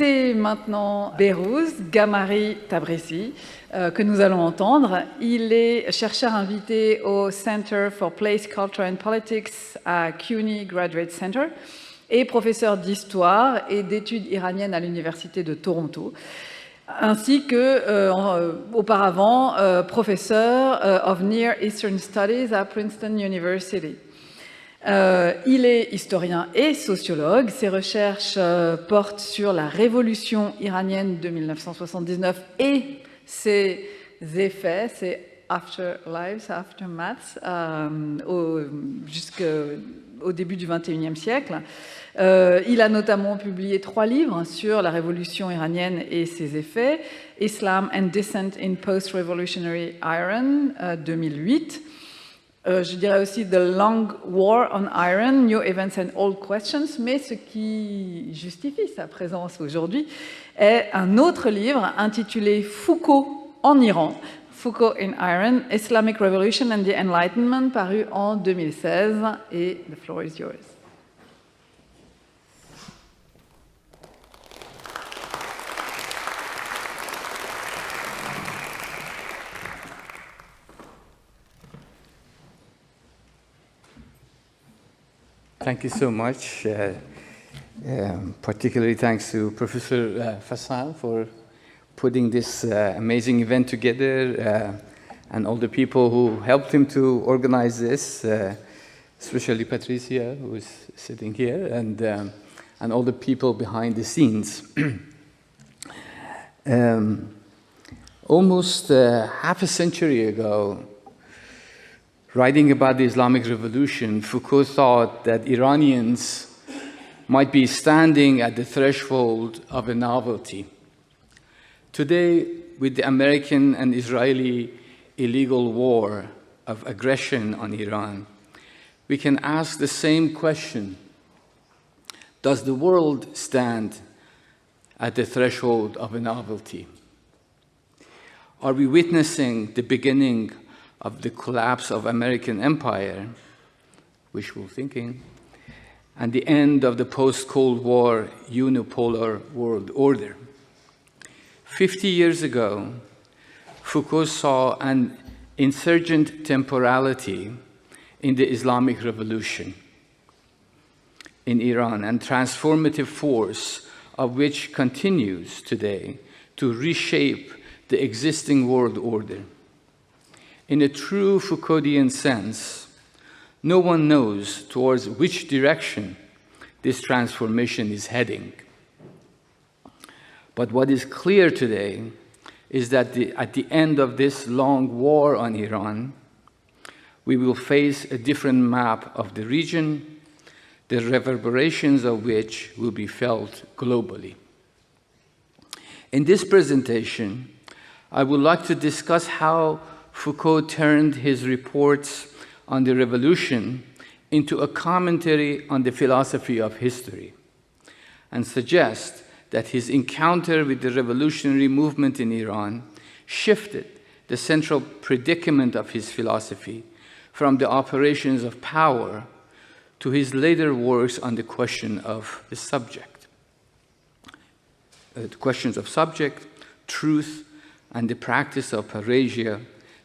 C'est maintenant Behrooz, Ghamari-Tabrizi, que nous allons entendre. Il est chercheur invité au Center for Place, Culture and Politics à CUNY Graduate Center et professeur d'histoire et d'études iraniennes à l'Université de Toronto, ainsi que, auparavant, professeur of Near Eastern Studies à Princeton University. Il est historien et sociologue. Ses recherches portent sur la révolution iranienne de 1979 et ses effets, ses afterlives, aftermaths, jusqu'au début du XXIe siècle. Il a notamment publié 3 livres sur la révolution iranienne et ses effets. Islam and Dissent in Post-Revolutionary Iran, 2008. Je dirais aussi The Long War on Iran, New Events and Old Questions, mais ce qui justifie sa présence aujourd'hui est un autre livre intitulé Foucault en Iran, Foucault in Iran, Islamic Revolution and the Enlightenment, paru en 2016, et the floor is yours. Thank you so much. Particularly thanks to Professor Fassin for putting this amazing event together and all the people who helped him to organize this, especially Patricia, who is sitting here, and all the people behind the scenes. Almost half a century ago, writing about the Islamic Revolution, Foucault thought that Iranians might be standing at the threshold of a novelty. Today, with the American and Israeli illegal war of aggression on Iran, we can ask the same question: does the world stand at the threshold of a novelty? Are we witnessing the beginning of the collapse of American empire, wishful thinking, and the end of the post-Cold War unipolar world order? 50 years ago, Foucault saw an insurgent temporality in the Islamic Revolution in Iran, and transformative force of which continues today to reshape the existing world order. In a true Foucauldian sense, no one knows towards which direction this transformation is heading. But what is clear today is that at the end of this long war on Iran, we will face a different map of the region, the reverberations of which will be felt globally. In this presentation, I would like to discuss how Foucault turned his reports on the revolution into a commentary on the philosophy of history, and suggest that his encounter with the revolutionary movement in Iran shifted the central predicament of his philosophy from the operations of power to his later works on the question of the subject. The questions of subject, truth, and the practice of parrhesia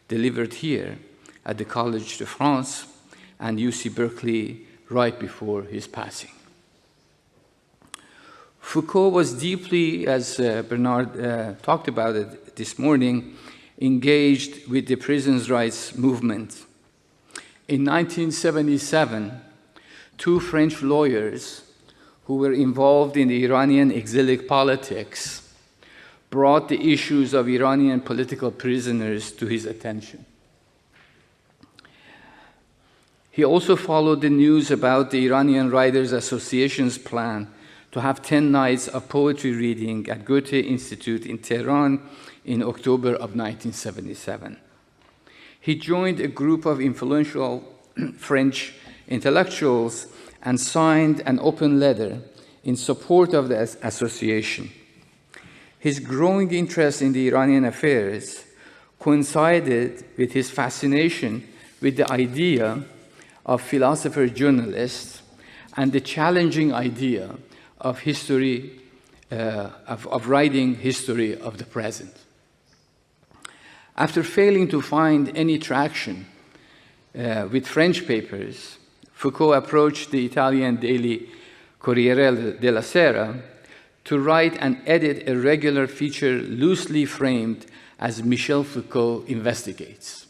delivered here at the Collège de France and UC Berkeley right before his passing. Foucault was deeply, as Bernard talked about it this morning, engaged with the prisoners' rights movement. In 1977, 2 French lawyers who were involved in the Iranian exilic politics brought the issues of Iranian political prisoners to his attention. He also followed the news about the Iranian Writers Association's plan to have 10 nights of poetry reading at Goethe Institute in Tehran in October of 1977. He joined a group of influential French intellectuals and signed an open letter in support of the association. His growing interest in the Iranian affairs coincided with his fascination with the idea of philosopher-journalists and the challenging idea of history of writing history of the present. After failing to find any traction with French papers, Foucault approached the Italian daily Corriere della Sera to write and edit a regular feature loosely framed as Michel Foucault Investigates.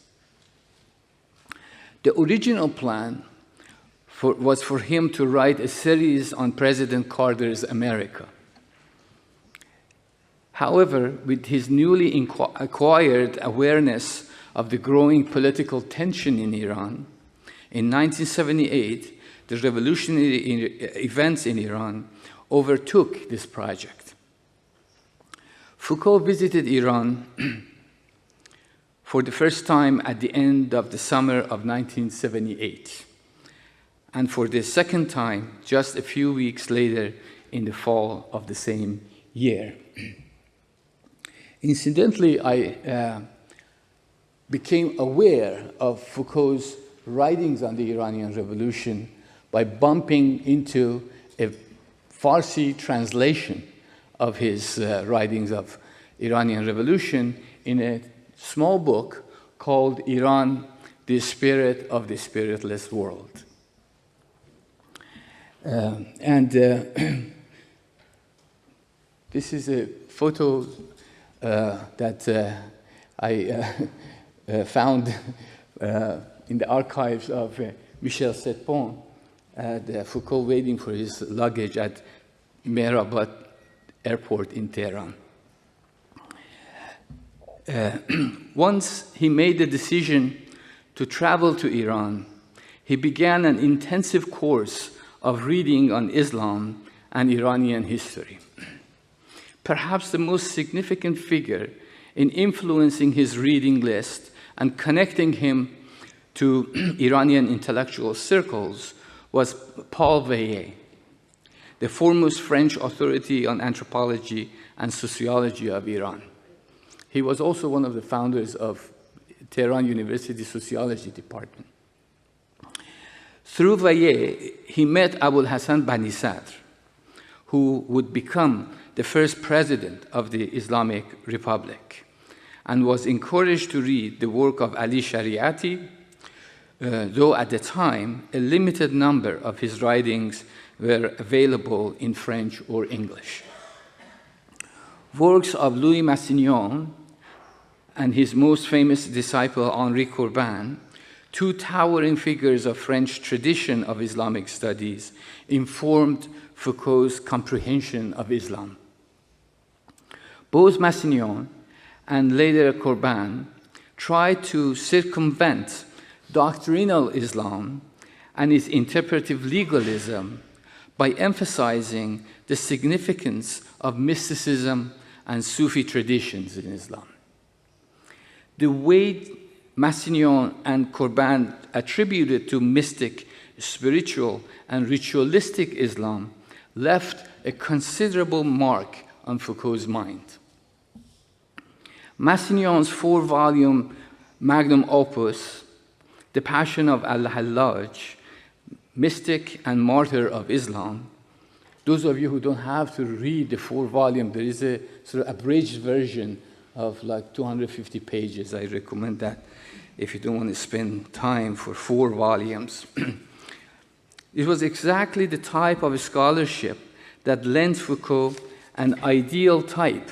The original plan was for him to write a series on President Carter's America. However, with his newly acquired awareness of the growing political tension in Iran, in 1978, the revolutionary events in Iran overtook this project. Foucault visited Iran for the first time at the end of the summer of 1978, and for the second time just a few weeks later in the fall of the same year. Incidentally, I became aware of Foucault's writings on the Iranian Revolution by bumping into a Farsi translation of his writings of Iranian Revolution in a small book called Iran, the Spirit of the Spiritless World. This is a photo that I found in the archives of Michel Setpon at Foucault waiting for his luggage at Mehrabad airport in Tehran. Once he made the decision to travel to Iran, he began an intensive course of reading on Islam and Iranian history. Perhaps the most significant figure in influencing his reading list and connecting him to Iranian intellectual circles was Paul Veyhe, the foremost French authority on anthropology and sociology of Iran. He was also one of the founders of Tehran University Sociology Department. Through Veyhe, he met Abul Hassan Bani Sadr, who would become the first president of the Islamic Republic, and was encouraged to read the work of Ali Shariati, though at the time a limited number of his writings were available in French or English. Works of Louis Massignon and his most famous disciple Henri Corbin, two towering figures of French tradition of Islamic studies, informed Foucault's comprehension of Islam. Both Massignon and later Corbin tried to circumvent doctrinal Islam and its interpretive legalism by emphasizing the significance of mysticism and Sufi traditions in Islam. The weight Massignon and Corbin attributed to mystic, spiritual, and ritualistic Islam left a considerable mark on Foucault's mind. Massignon's 4-volume magnum opus, The Passion of Al-Hallaj, Mystic and Martyr of Islam. Those of you who don't have to read the 4-volume, there is a sort of abridged version of like 250 pages. I recommend that if you don't want to spend time for 4 volumes. It was exactly the type of scholarship that lent Foucault an ideal type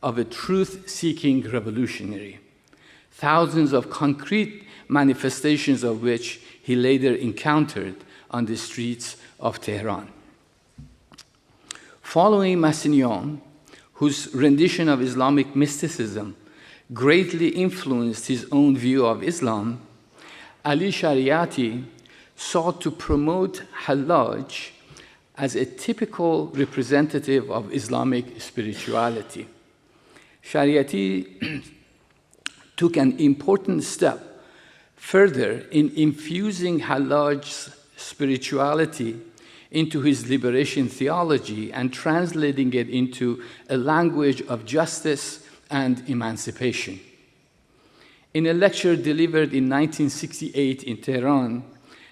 of a truth-seeking revolutionary, thousands of concrete manifestations of which he later encountered on the streets of Tehran. Following Massignon, whose rendition of Islamic mysticism greatly influenced his own view of Islam, Ali Shariati sought to promote Hallaj as a typical representative of Islamic spirituality. Shariati took an important step further in infusing Hallaj's spirituality into his liberation theology and translating it into a language of justice and emancipation. In a lecture delivered in 1968 in Tehran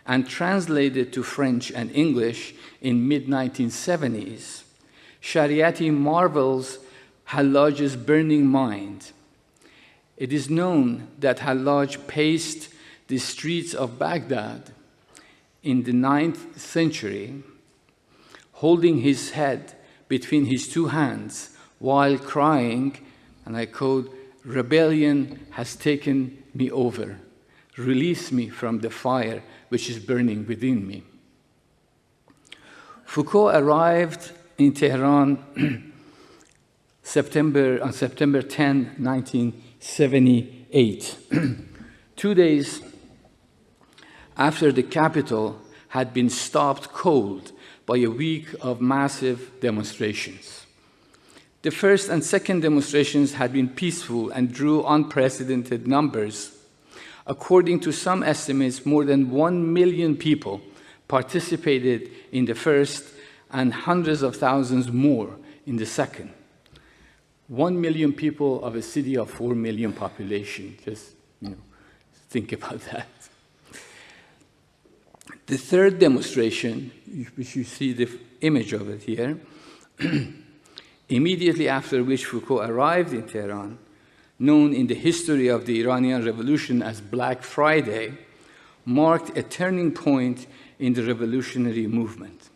and translated to French and English in mid-1970s, Shariati marvels Hallaj's burning mind. It is known that Hallaj paced the streets of Baghdad in the 9th century, holding his head between his two hands while crying, and I quote, "Rebellion has taken me over. Release me from the fire which is burning within me." Foucault arrived in Tehran on September 10, 1978, 2 days after the capital had been stopped cold by a week of massive demonstrations. The first and second demonstrations had been peaceful and drew unprecedented numbers. According to some estimates, more than 1 million people participated in the first and hundreds of thousands more in the second. 1 million people of a city of 4 million population. Just think about that. The third demonstration, which you see the image of it here, immediately after which Foucault arrived in Tehran, known in the history of the Iranian Revolution as Black Friday, marked a turning point in the revolutionary movement.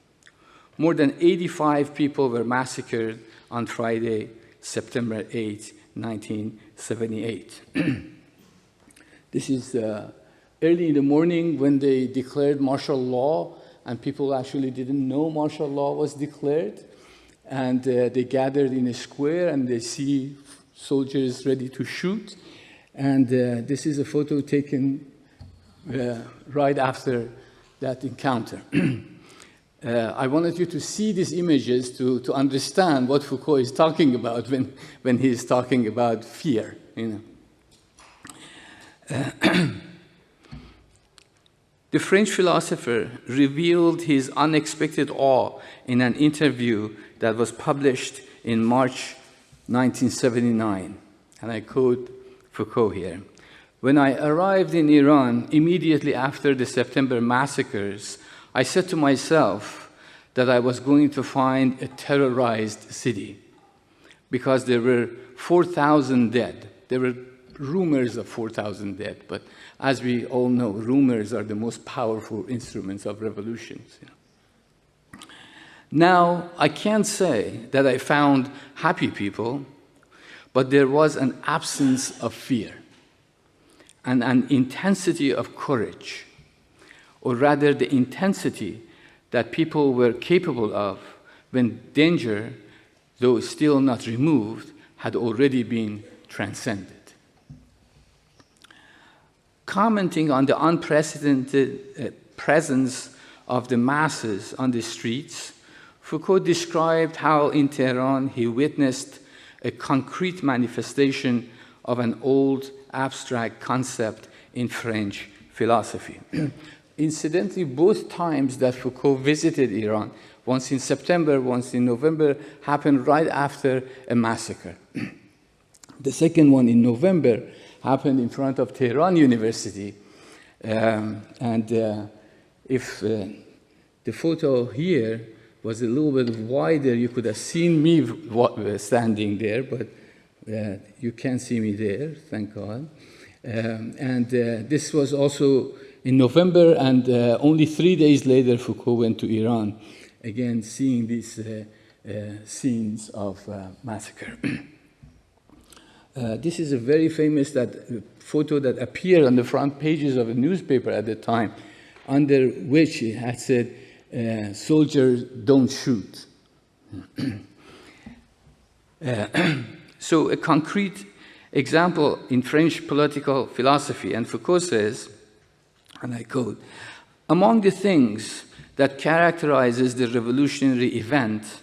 More than 85 people were massacred on Friday, September 8, 1978. This is early in the morning when they declared martial law, and people actually didn't know martial law was declared. And they gathered in a square, and they see soldiers ready to shoot. And this is a photo taken right after that encounter. I wanted you to see these images to understand what Foucault is talking about when he is talking about fear. The French philosopher revealed his unexpected awe in an interview that was published in March 1979. And I quote Foucault here. "When I arrived in Iran immediately after the September massacres, I said to myself that I was going to find a terrorized city because there were 4,000 dead. There were rumors of 4,000 dead, but as we all know, rumors are the most powerful instruments of revolutions. Now, I can't say that I found happy people, but there was an absence of fear and an intensity of courage, or rather the intensity that people were capable of when danger, though still not removed, had already been transcended. Commenting on the unprecedented presence of the masses on the streets, Foucault described how in Tehran he witnessed a concrete manifestation of an old abstract concept in French philosophy. Incidentally, both times that Foucault visited Iran, once in September, once in November, happened right after a massacre. The second one in November happened in front of Tehran University. If the photo here was a little bit wider, you could have seen me standing there, but you can't see me there, thank God. This was also in November, and only 3 days later, Foucault went to Iran, again seeing these scenes of massacre. This is a very famous photo that appeared on the front pages of a newspaper at the time, under which it had said, "Soldiers don't shoot." So a concrete example in French political philosophy, and Foucault says, and I quote, "Among the things that characterizes the revolutionary event,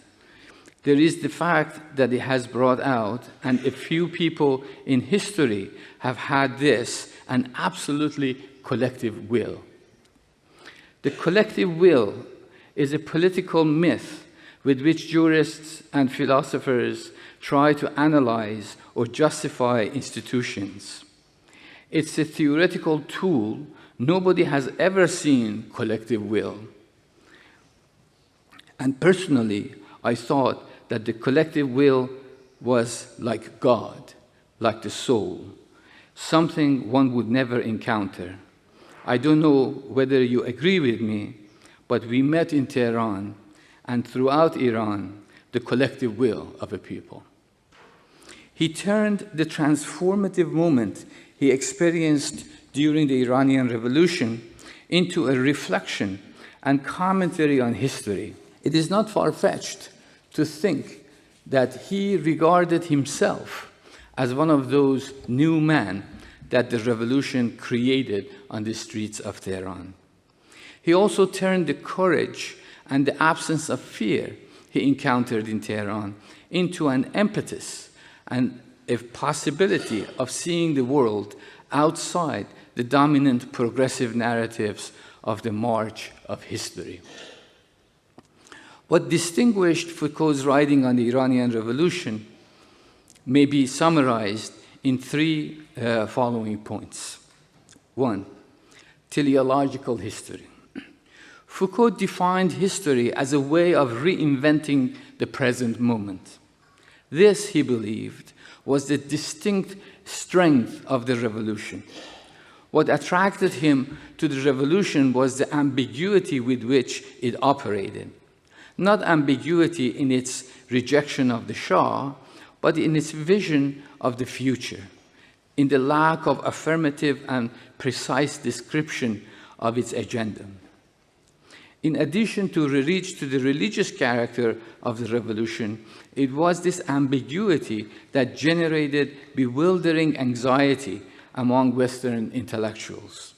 there is the fact that it has brought out, and a few people in history have had this, an absolutely collective will. The collective will is a political myth with which jurists and philosophers try to analyze or justify institutions. It's a theoretical tool. Nobody has ever seen collective will. And personally, I thought that the collective will was like God, like the soul, something one would never encounter. I don't know whether you agree with me, but we met in Tehran and throughout Iran the collective will of a people. He turned the transformative moment he experienced during the Iranian Revolution into a reflection and commentary on history. It is not far-fetched to think that he regarded himself as one of those new men that the revolution created on the streets of Tehran. He also turned the courage and the absence of fear he encountered in Tehran into an impetus and a possibility of seeing the world outside the dominant progressive narratives of the march of history. What distinguished Foucault's writing on the Iranian Revolution may be summarized in three following points. One, teleological history. Foucault defined history as a way of reinventing the present moment. This, he believed, was the distinct strength of the revolution. What attracted him to the revolution was the ambiguity with which it operated. Not ambiguity in its rejection of the Shah, but in its vision of the future, in the lack of affirmative and precise description of its agenda. In addition to the religious character of the revolution, it was this ambiguity that generated bewildering anxiety among Western intellectuals,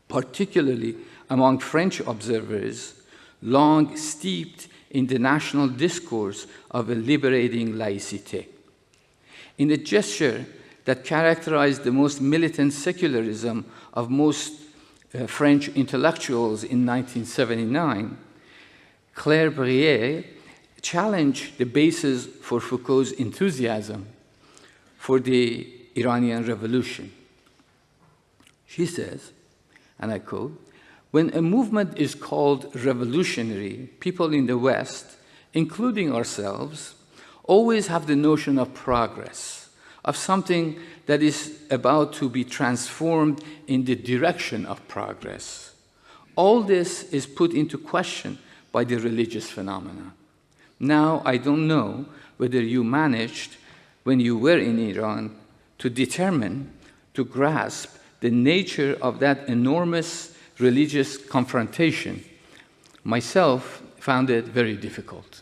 particularly among French observers, long steeped in the national discourse of a liberating laïcité. In a gesture that characterized the most militant secularism of most French intellectuals in 1979, Claire Brière challenged the basis for Foucault's enthusiasm for the Iranian Revolution. She says, and I quote, "When a movement is called revolutionary, people in the West, including ourselves, always have the notion of progress, of something that is about to be transformed in the direction of progress. All this is put into question by the religious phenomena. Now, I don't know whether you managed, when you were in Iran, to determine, to grasp the nature of that enormous religious confrontation. Myself found it very difficult.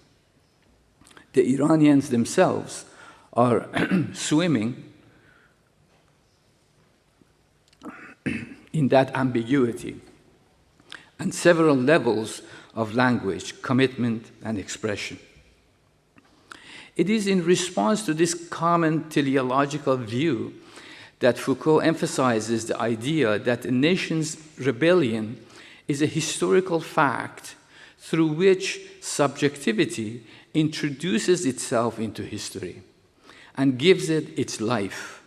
The Iranians themselves are swimming in that ambiguity and several levels of language, commitment, and expression. It is in response to this common teleological view that Foucault emphasizes the idea that a nation's rebellion is a historical fact through which subjectivity introduces itself into history and gives it its life.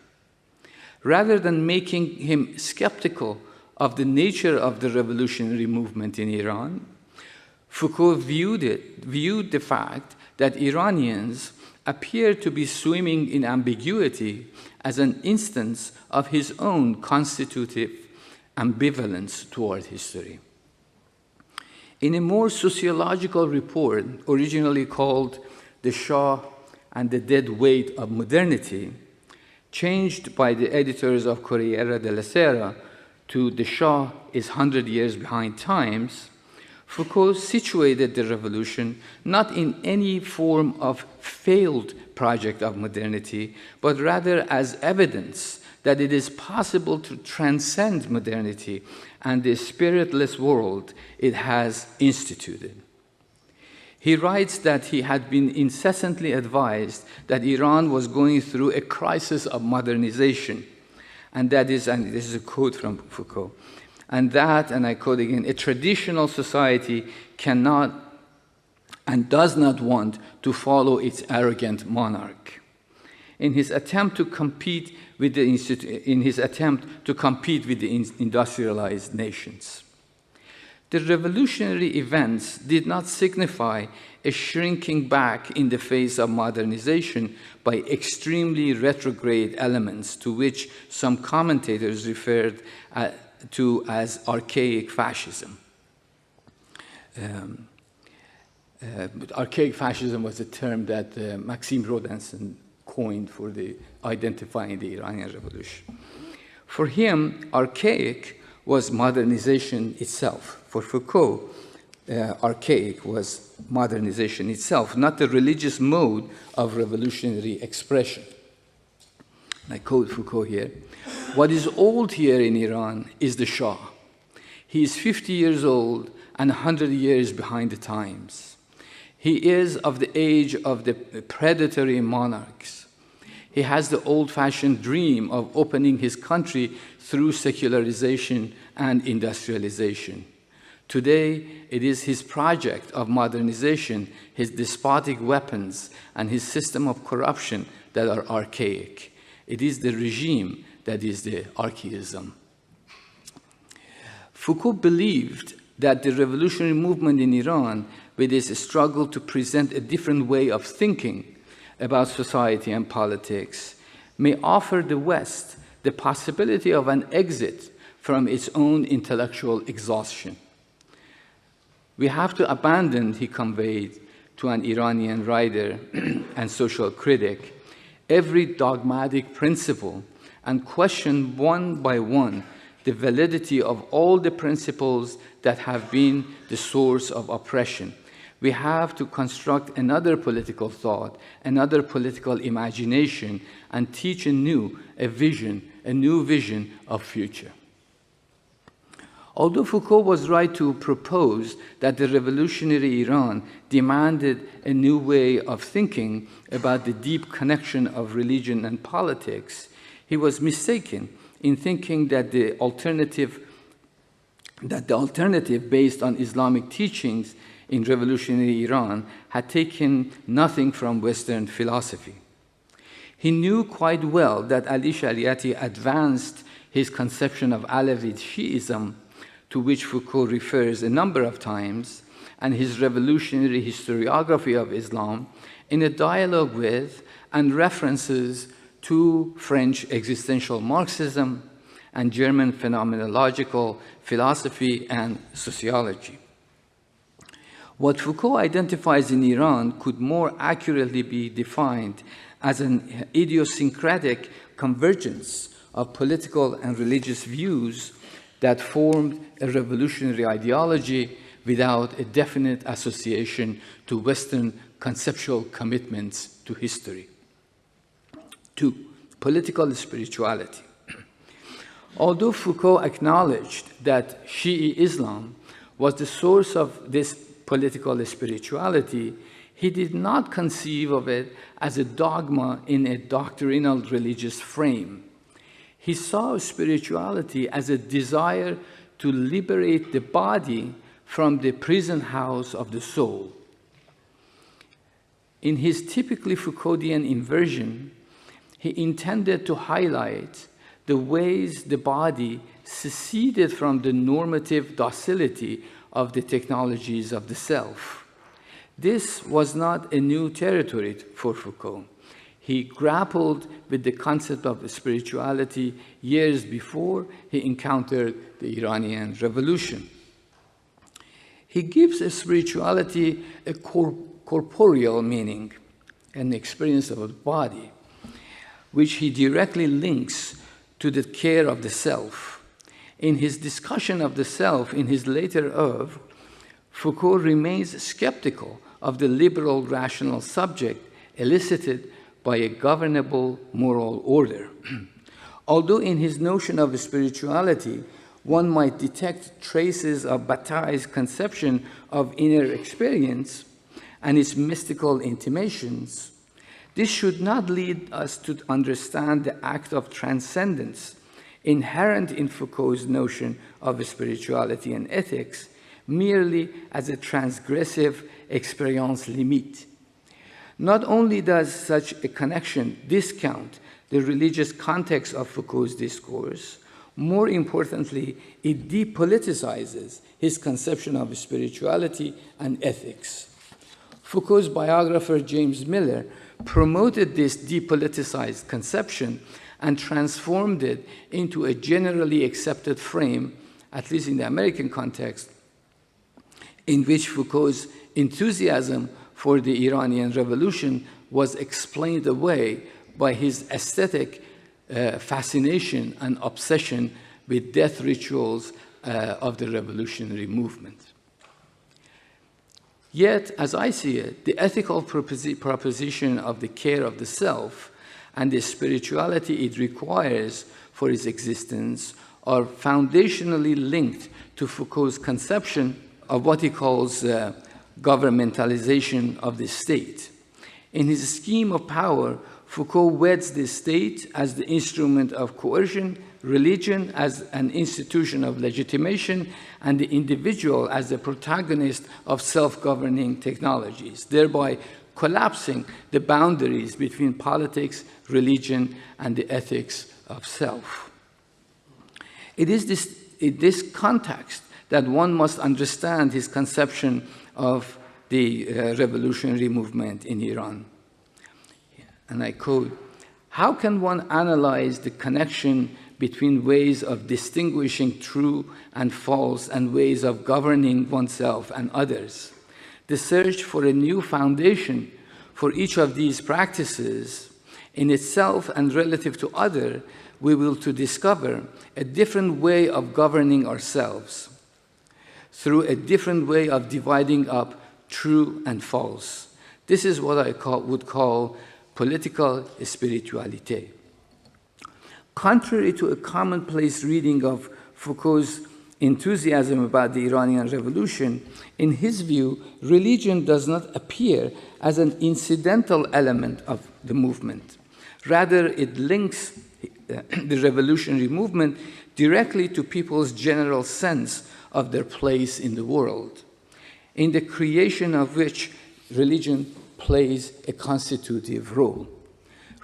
Rather than making him skeptical of the nature of the revolutionary movement in Iran, Foucault viewed the fact that Iranians appear to be swimming in ambiguity as an instance of his own constitutive ambivalence toward history. In a more sociological report, originally called The Shah and the Dead Weight of Modernity, changed by the editors of Corriere della Sera to The Shah is 100 years behind times, Foucault situated the revolution not in any form of failed project of modernity, but rather as evidence that it is possible to transcend modernity and the spiritless world it has instituted. He writes that he had been incessantly advised that Iran was going through a crisis of modernization, and that is, and this is a quote from Foucault, and that, and I quote again, a traditional society cannot and does not want to follow its arrogant monarch. In his attempt to compete with the industrialized nations. The revolutionary events did not signify a shrinking back in the face of modernization by extremely retrograde elements to which some commentators referred to as archaic fascism. Archaic fascism was a term that Maxime Rodinson coined for identifying the Iranian Revolution. For him, archaic was modernization itself. For Foucault, archaic was modernization itself, not the religious mode of revolutionary expression. I quote Foucault here. What is old here in Iran is the Shah. He is 50 years old and 100 years behind the times. He is of the age of the predatory monarchs. He has the old-fashioned dream of opening his country through secularization and industrialization. Today, it is his project of modernization, his despotic weapons, and his system of corruption that are archaic. It is the regime that is the archaism. Foucault believed that the revolutionary movement in Iran, with its struggle to present a different way of thinking about society and politics, may offer the West the possibility of an exit from its own intellectual exhaustion. We have to abandon, he conveyed to an Iranian writer and social critic, every dogmatic principle and question one by one the validity of all the principles that have been the source of oppression. We have to construct another political thought, another political imagination, and teach a new vision of future. Although Foucault was right to propose that the revolutionary Iran demanded a new way of thinking about the deep connection of religion and politics, he was mistaken in thinking that the alternative based on Islamic teachings in revolutionary Iran had taken nothing from Western philosophy. He knew quite well that Ali Shariati advanced his conception of Alawite Shi'ism, to which Foucault refers a number of times, and his revolutionary historiography of Islam in a dialogue with and references to French existential Marxism and German phenomenological philosophy and sociology. What Foucault identifies in Iran could more accurately be defined as an idiosyncratic convergence of political and religious views that formed a revolutionary ideology without a definite association to Western conceptual commitments to history. 2. Political spirituality. Although Foucault acknowledged that Shi'i Islam was the source of this political spirituality, he did not conceive of it as a dogma in a doctrinal religious frame. He saw spirituality as a desire to liberate the body from the prison house of the soul. In his typically Foucauldian inversion, he intended to highlight the ways the body seceded from the normative docility of the technologies of the self. This was not a new territory for Foucault. He grappled with the concept of spirituality years before he encountered the Iranian Revolution. He gives spirituality a corporeal meaning, an experience of the body, which he directly links to the care of the self. In his discussion of the self in his later oeuvre, Foucault remains skeptical of the liberal rational subject elicited by a governable moral order. Although in his notion of spirituality, one might detect traces of Bataille's conception of inner experience and its mystical intimations, this should not lead us to understand the act of transcendence inherent in Foucault's notion of spirituality and ethics merely as a transgressive expérience limite. Not only does such a connection discount the religious context of Foucault's discourse, More importantly, it depoliticizes his conception of spirituality and ethics. Foucault's biographer James Miller promoted this depoliticized conception and transformed it into a generally accepted frame, at least in the American context, in which Foucault's enthusiasm for the Iranian Revolution was explained away by his aesthetic fascination and obsession with death rituals of the revolutionary movement. Yet, as I see it, the ethical proposition of the care of the self and the spirituality it requires for its existence are foundationally linked to Foucault's conception of what he calls governmentalization of the state. In his scheme of power, Foucault weds the state as the instrument of coercion, religion as an institution of legitimation, and the individual as the protagonist of self-governing technologies, thereby collapsing the boundaries between politics, religion, and the ethics of self. It is in this context that one must understand his conception of the revolutionary movement in Iran. And I quote, "How can one analyze the connection between ways of distinguishing true and false and ways of governing oneself and others? The search for a new foundation for each of these practices in itself and relative to other, we will to discover a different way of governing ourselves through a different way of dividing up true and false. This is what I would call political spirituality." Contrary to a commonplace reading of Foucault's enthusiasm about the Iranian Revolution, in his view, religion does not appear as an incidental element of the movement. Rather, it links the revolutionary movement directly to people's general sense of their place in the world, in the creation of which religion plays a constitutive role.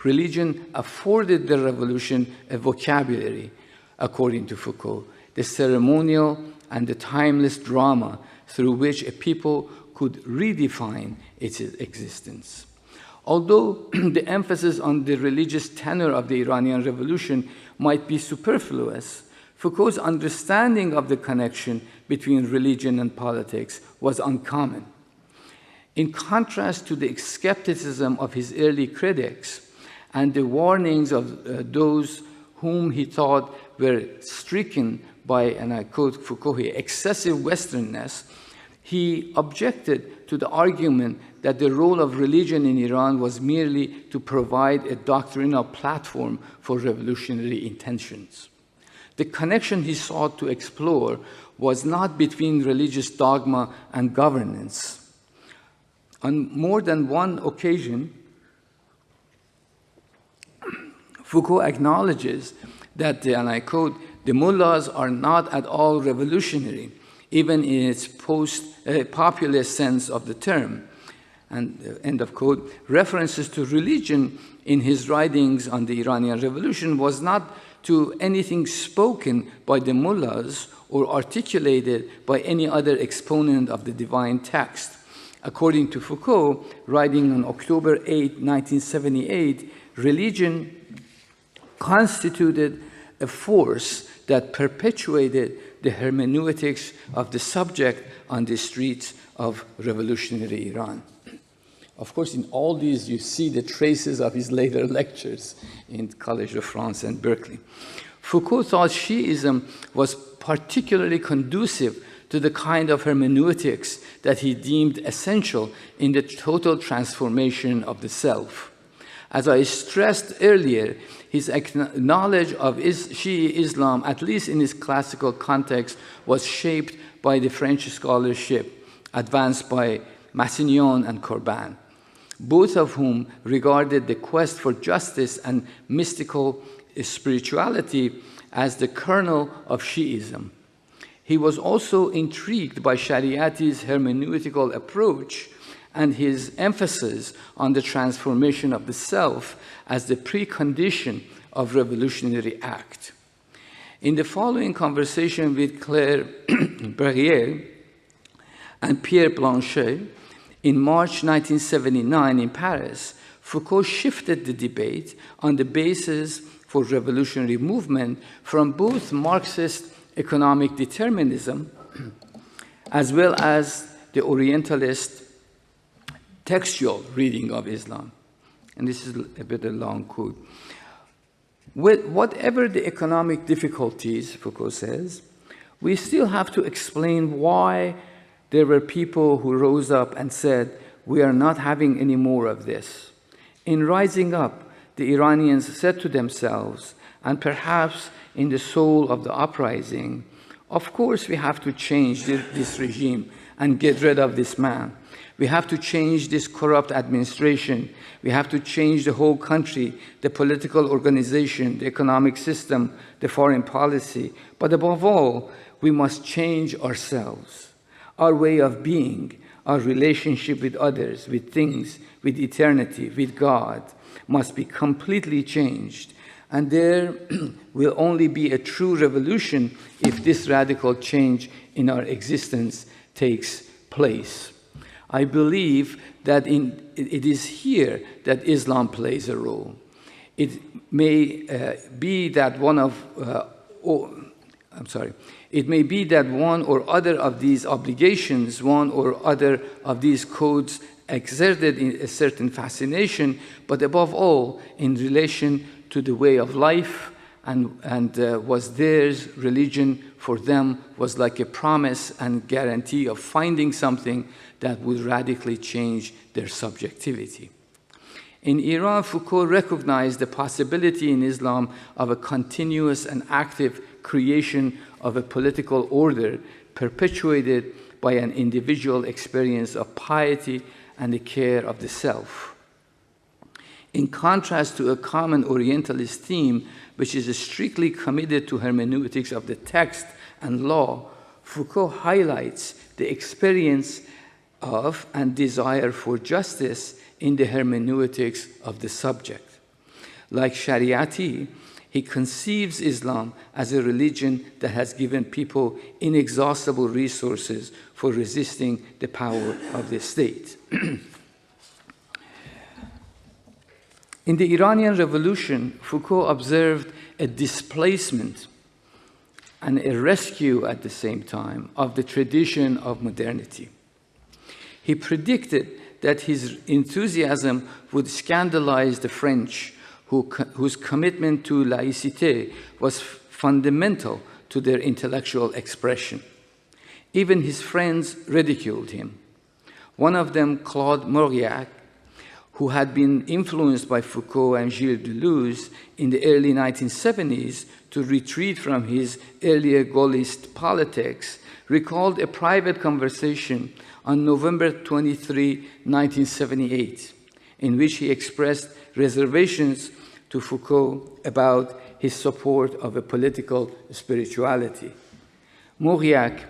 Religion afforded the revolution a vocabulary, according to Foucault, the ceremonial and the timeless drama through which a people could redefine its existence. Although the emphasis on the religious tenor of the Iranian Revolution might be superfluous, Foucault's understanding of the connection between religion and politics was uncommon. In contrast to the skepticism of his early critics and the warnings of those whom he thought were stricken by, and I quote Foucault here, excessive Westernness, he objected to the argument that the role of religion in Iran was merely to provide a doctrinal platform for revolutionary intentions. The connection he sought to explore was not between religious dogma and governance. On more than one occasion, Foucault acknowledges that, and I quote, "the mullahs are not at all revolutionary, even in its populist sense of the term." And end of quote. References to religion in his writings on the Iranian Revolution was not to anything spoken by the mullahs or articulated by any other exponent of the divine text. According to Foucault, writing on October 8, 1978, religion constituted a force that perpetuated the hermeneutics of the subject on the streets of revolutionary Iran. Of course, in all these, you see the traces of his later lectures in Collège de France and Berkeley. Foucault thought Shi'ism was particularly conducive to the kind of hermeneutics that he deemed essential in the total transformation of the self. As I stressed earlier, his knowledge of Shi'i Islam, at least in its classical context, was shaped by the French scholarship advanced by Massignon and Corbin, both of whom regarded the quest for justice and mystical spirituality as the kernel of Shi'ism. He was also intrigued by Shariati's hermeneutical approach and his emphasis on the transformation of the self as the precondition of revolutionary act. In the following conversation with Claire Berrier and Pierre Blanchet in March 1979 in Paris, Foucault shifted the debate on the basis for revolutionary movement from both Marxist economic determinism as well as the Orientalist textual reading of Islam. And this is a bit of a long quote. With whatever the economic difficulties, Foucault says, we still have to explain why there were people who rose up and said, we are not having any more of this. In rising up, the Iranians said to themselves, and perhaps in the soul of the uprising, of course we have to change this regime and get rid of this man. We have to change this corrupt administration. We have to change the whole country, the political organization, the economic system, the foreign policy. But above all, we must change ourselves. Our way of being, our relationship with others, with things, with eternity, with God, must be completely changed. And there will only be a true revolution if this radical change in our existence takes place. I believe that it is here that Islam plays a role. It may be that it may be that one or other of these obligations, one or other of these codes exerted a certain fascination, but above all, in relation to the way of life, and was theirs, religion for them was like a promise and guarantee of finding something that would radically change their subjectivity. In Iran, Foucault recognized the possibility in Islam of a continuous and active creation of a political order perpetuated by an individual experience of piety and the care of the self. In contrast to a common Orientalist theme, which is strictly committed to hermeneutics of the text and law, Foucault highlights the experience of and desire for justice in the hermeneutics of the subject. Like Shariati, he conceives Islam as a religion that has given people inexhaustible resources for resisting the power of the state. In the Iranian Revolution, Foucault observed a displacement and a rescue at the same time of the tradition of modernity. He predicted that his enthusiasm would scandalize the French, whose commitment to laïcité was fundamental to their intellectual expression. Even his friends ridiculed him. One of them, Claude Mauriac, who had been influenced by Foucault and Gilles Deleuze in the early 1970s to retreat from his earlier Gaullist politics, recalled a private conversation on November 23, 1978, in which he expressed reservations to Foucault about his support of a political spirituality. Mauriac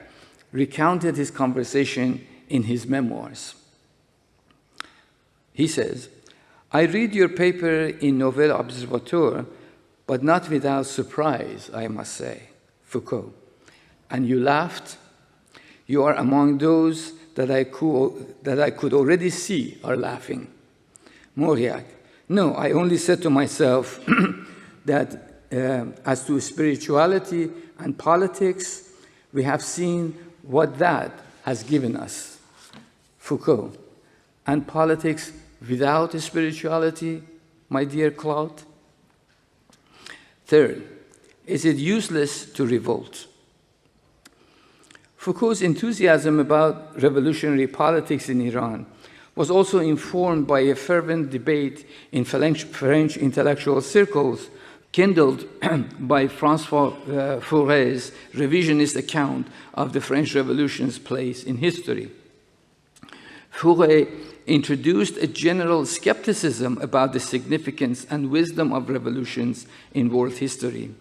recounted his conversation in his memoirs. He says, I read your paper in Nouvelle Observateur, but not without surprise, I must say, Foucault. And you laughed. You are among those that I could already see are laughing. Mauriac, no, I only said to myself that as to spirituality and politics, we have seen what that has given us. Foucault, and politics without spirituality, my dear Claude? Third, is it useless to revolt? Foucault's enthusiasm about revolutionary politics in Iran was also informed by a fervent debate in French intellectual circles kindled by François Fauré's revisionist account of the French Revolution's place in history. Fauré introduced a general skepticism about the significance and wisdom of revolutions in world history,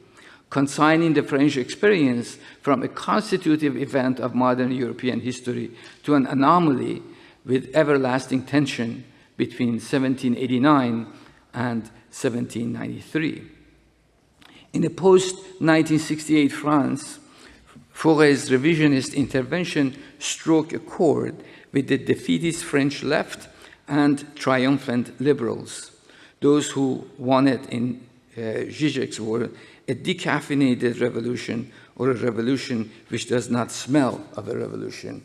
consigning the French experience from a constitutive event of modern European history to an anomaly with everlasting tension between 1789 and 1793. In a post-1968 France, Foucault's revisionist intervention struck a chord with the defeatist French left and triumphant liberals, those who wanted, in Zizek's word, a decaffeinated revolution, or a revolution which does not smell of a revolution.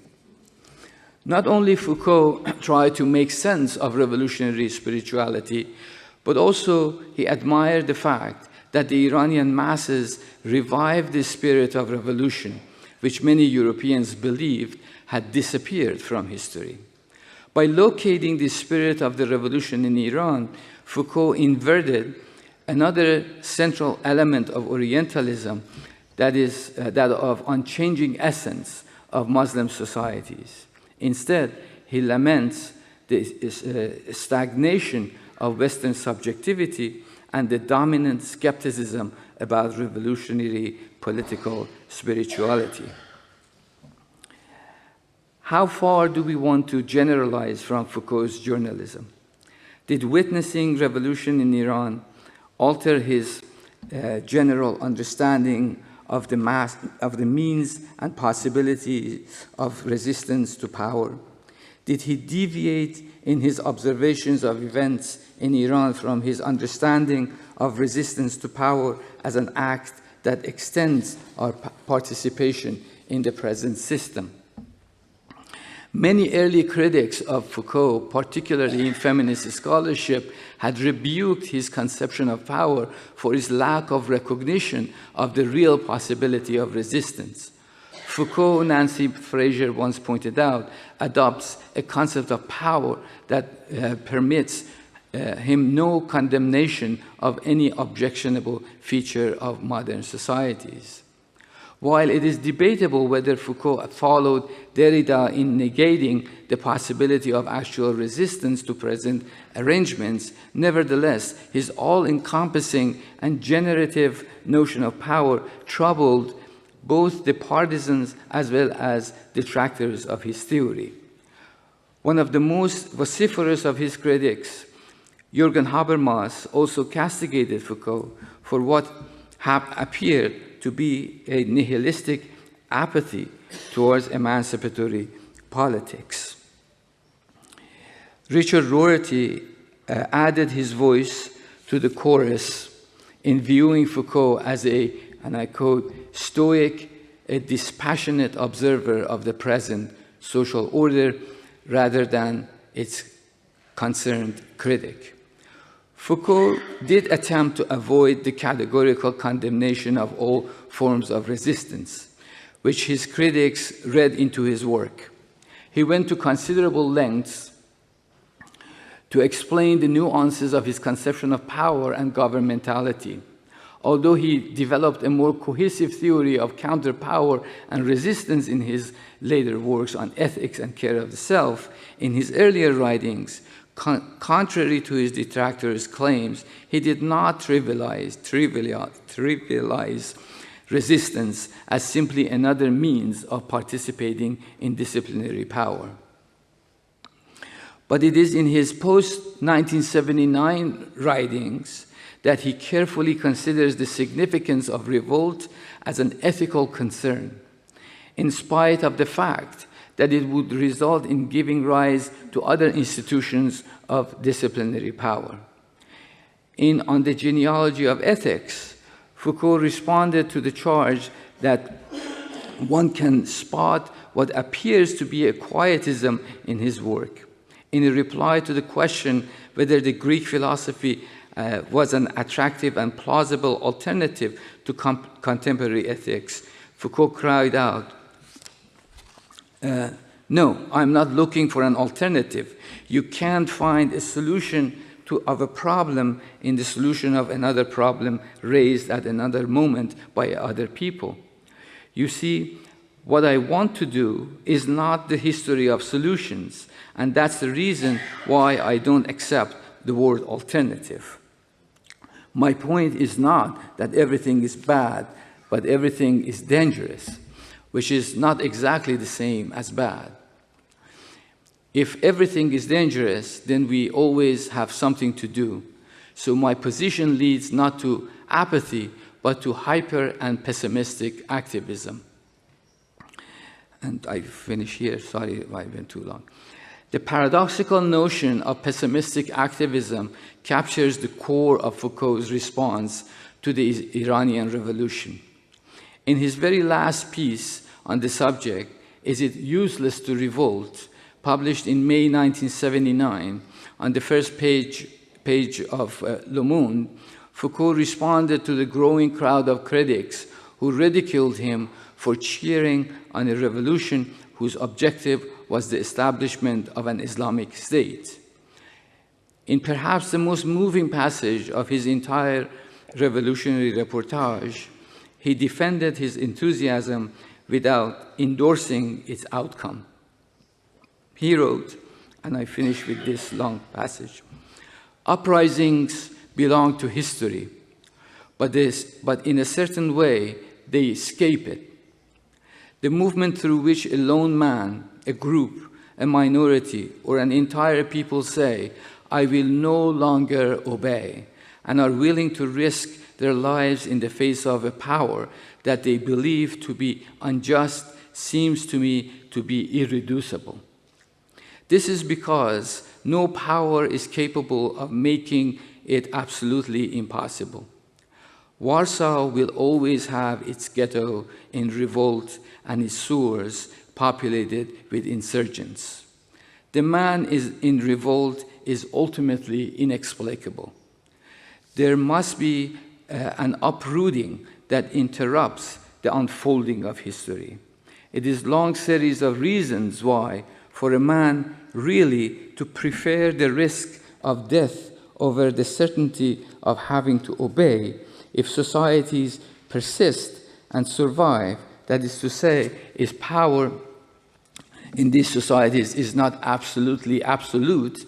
Not only Foucault tried to make sense of revolutionary spirituality, but also he admired the fact that the Iranian masses revived the spirit of revolution, which many Europeans believed had disappeared from history. By locating the spirit of the revolution in Iran, Foucault inverted another central element of Orientalism, that is, that of unchanging essence of Muslim societies. Instead, he laments the stagnation of Western subjectivity and the dominant skepticism about revolutionary political spirituality. How far do we want to generalize from Foucault's journalism? Did witnessing revolution in Iran alter his general understanding of the means and possibilities of resistance to power? Did he deviate in his observations of events in Iran from his understanding of resistance to power as an act that extends our participation in the present system? Many early critics of Foucault, particularly in feminist scholarship, had rebuked his conception of power for his lack of recognition of the real possibility of resistance. Foucault, Nancy Fraser once pointed out, adopts a concept of power that permits him no condemnation of any objectionable feature of modern societies. While it is debatable whether Foucault followed Derrida in negating the possibility of actual resistance to present arrangements, nevertheless, his all-encompassing and generative notion of power troubled both the partisans as well as detractors of his theory. One of the most vociferous of his critics, Jürgen Habermas, also castigated Foucault for what appeared to be a nihilistic apathy towards emancipatory politics. Richard Rorty added his voice to the chorus in viewing Foucault as a, and I quote, stoic, a dispassionate observer of the present social order rather than its concerned critic. Foucault did attempt to avoid the categorical condemnation of all forms of resistance, which his critics read into his work. He went to considerable lengths to explain the nuances of his conception of power and governmentality. Although he developed a more cohesive theory of counter-power and resistance in his later works on ethics and care of the self, in his earlier writings, contrary to his detractors' claims, he did not trivialize resistance as simply another means of participating in disciplinary power. But it is in his post-1979 writings that he carefully considers the significance of revolt as an ethical concern, in spite of the fact that it would result in giving rise to other institutions of disciplinary power. On the genealogy of ethics, Foucault responded to the charge that one can spot what appears to be a quietism in his work. In a reply to the question whether the Greek philosophy was an attractive and plausible alternative to contemporary ethics, Foucault cried out, no, I'm not looking for an alternative. You can't find a solution of a problem in the solution of another problem raised at another moment by other people. You see, what I want to do is not the history of solutions, and that's the reason why I don't accept the word alternative. My point is not that everything is bad, but everything is dangerous, which is not exactly the same as bad. If everything is dangerous, then we always have something to do. So my position leads not to apathy, but to hyper and pessimistic activism. And I finish here, sorry if I went too long. The paradoxical notion of pessimistic activism captures the core of Foucault's response to the Iranian Revolution. In his very last piece on the subject, Is It Useless to Revolt?, published in May 1979, on the first page of Le Monde, Foucault responded to the growing crowd of critics who ridiculed him for cheering on a revolution whose objective was the establishment of an Islamic state. In perhaps the most moving passage of his entire revolutionary reportage, he defended his enthusiasm without endorsing its outcome. He wrote, and I finish with this long passage, "Uprisings belong to history, but in a certain way, they escape it. The movement through which a lone man, a group, a minority, or an entire people say, 'I will no longer obey,' and are willing to risk their lives in the face of a power that they believe to be unjust, seems to me to be irreducible. This is because no power is capable of making it absolutely impossible. Warsaw will always have its ghetto in revolt and its sewers populated with insurgents. The man in revolt is ultimately inexplicable. There must be an uprooting that interrupts the unfolding of history. It is a long series of reasons why, for a man really to prefer the risk of death over the certainty of having to obey, if societies persist and survive, that is to say, if power in these societies is not absolutely absolute,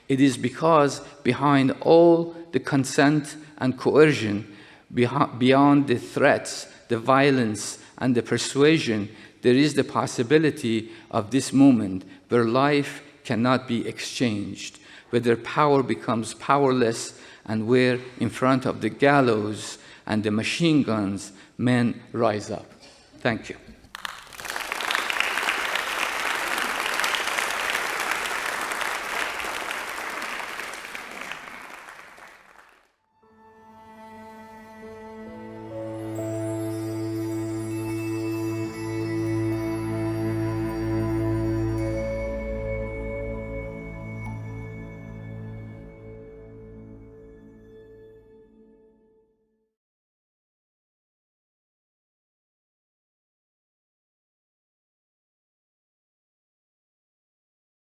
it is because behind all the consent and coercion, beyond the threats, the violence, and the persuasion, there is the possibility of this moment where life cannot be exchanged, where power becomes powerless, and where in front of the gallows and the machine guns, men rise up." Thank you.